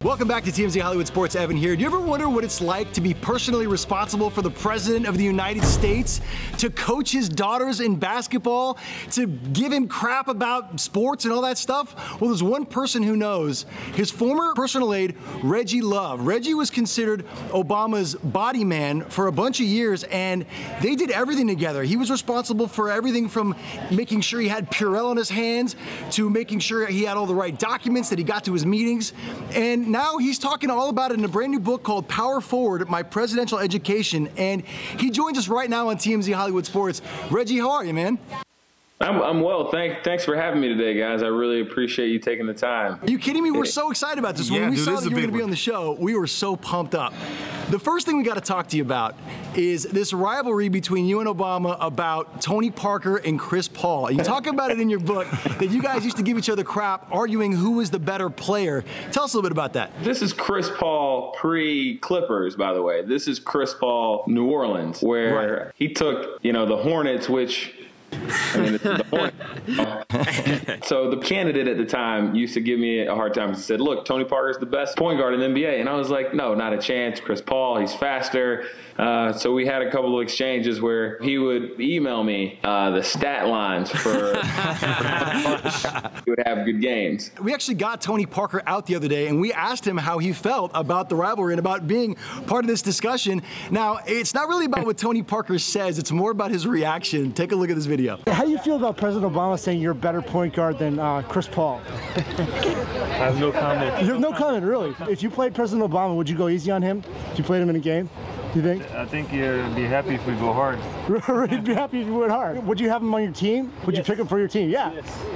Welcome back to TMZ Hollywood Sports. Evan here. Do you ever wonder what it's like to be personally responsible for the President of the United States, to coach his daughters in basketball, to give him crap about sports and all that stuff? Well, there's one person who knows. His former personal aide, Reggie Love. Reggie was considered Obama's body man for a bunch of years, and they did everything together. He was responsible for everything from making sure he had Purell on his hands to making sure he had all the right documents, that he got to his meetings. And now he's talking all about it in a brand new book called Power Forward, My Presidential Education. And he joins us right now on TMZ Hollywood Sports. Reggie, how are you, man? I'm well. Thanks for having me today, guys. I really appreciate you taking the time. Are you kidding me? We're so excited about this. When we saw that you were going to be on the show, we were so pumped up. The first thing we got to talk to you about is this rivalry between you and Obama about Tony Parker and Chris Paul. You talk about it in your book that you guys used to give each other crap, arguing who was the better player. Tell us a little bit about that. This is Chris Paul pre-Clippers, by the way. This is Chris Paul New Orleans, where he took, the Hornets, which... I mean, it's the point. So the candidate at the time used to give me a hard time. He said, look, Tony Parker's the best point guard in the NBA. And I was like, no, not a chance. Chris Paul, he's faster. So we had a couple of exchanges where he would email me the stat lines for he would have good games. We actually got Tony Parker out the other day, and we asked him how he felt about the rivalry and about being part of this discussion. Now, it's not really about what Tony Parker says. It's more about his reaction. Take a look at this video. How do you feel about President Obama saying you're a better point guard than Chris Paul? I have no comment. You have no comment, really? If you played President Obama, would you go easy on him? If you played him in a game? Do you think? I think you'd be happy if we go hard. You'd be happy if you went hard. Would you have him on your team? Would you pick him for your team? Yeah.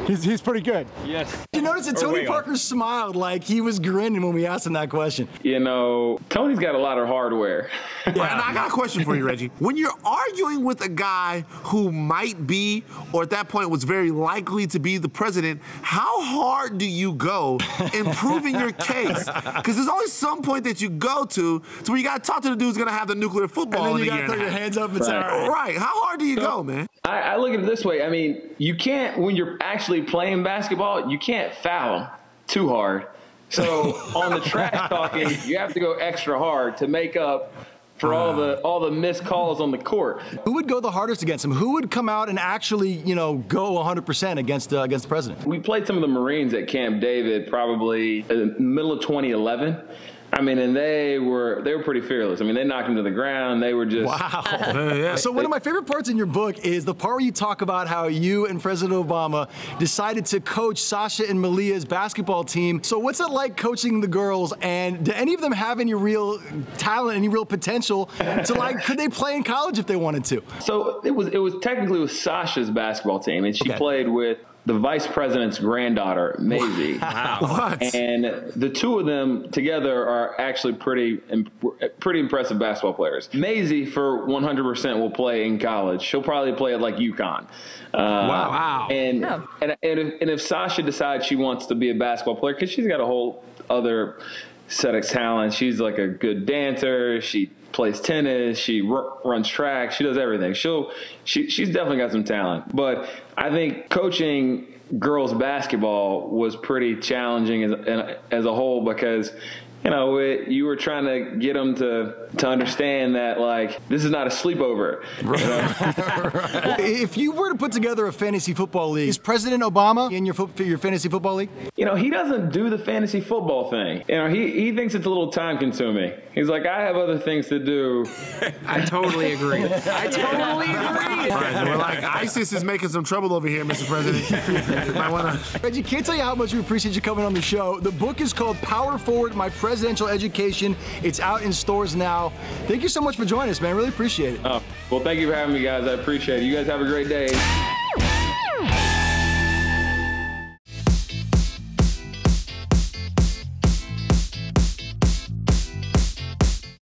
Yes. He's pretty good. Yes. You notice that Tony Parker smiled like he was grinning when we asked him that question. Tony's got a lot of hardware. Yeah. Right, now I got a question for you, Reggie. When you're arguing with a guy who might be, or at that point was very likely to be the president, how hard do you go in proving your case? Because there's always some point that you go to where you got to talk to the dude who's going to have the nuclear football and then in you a year got to throw your hands up and say, all right. Right. How hard do you go, man? I look at it this way. I mean, you can't, when you're actually playing basketball, you can't foul too hard. So on the trash talking, you have to go extra hard to make up for all the missed calls on the court. Who would go the hardest against him? Who would come out and actually, go 100% against the president? We played some of the Marines at Camp David probably in the middle of 2011. I mean, and they were pretty fearless. I mean, they knocked him to the ground. They were just... Wow. So one of my favorite parts in your book is the part where you talk about how you and President Obama decided to coach Sasha and Malia's basketball team. So what's it like coaching the girls, and do any of them have any real talent, any real potential to, could they play in college if they wanted to? So it was technically with Sasha's basketball team, and she played with the vice president's granddaughter, Maisie. Wow. What? And the two of them together are actually pretty impressive basketball players. Maisie, for 100%, will play in college. She'll probably play at UConn. Wow. And if Sasha decides she wants to be a basketball player, because she's got a whole other set of talent. She's a good dancer. She plays tennis. She runs track. She does everything. She's definitely got some talent. But I think coaching girls basketball was pretty challenging as a whole, because you were trying to get them to understand that, this is not a sleepover. Right. If you were to put together a fantasy football league, is President Obama in your fantasy football league? He doesn't do the fantasy football thing. He thinks it's a little time consuming. He's like, I have other things to do. I totally agree. Right, we're like, ISIS is making some trouble over here, Mr. President. You might want to... Reggie, can't tell you how much we appreciate you coming on the show. The book is called Power Forward, My Presidential Education. It's out in stores now. Thank you so much for joining us, man. Really appreciate it. Well, thank you for having me, guys. I appreciate it. You guys have a great day.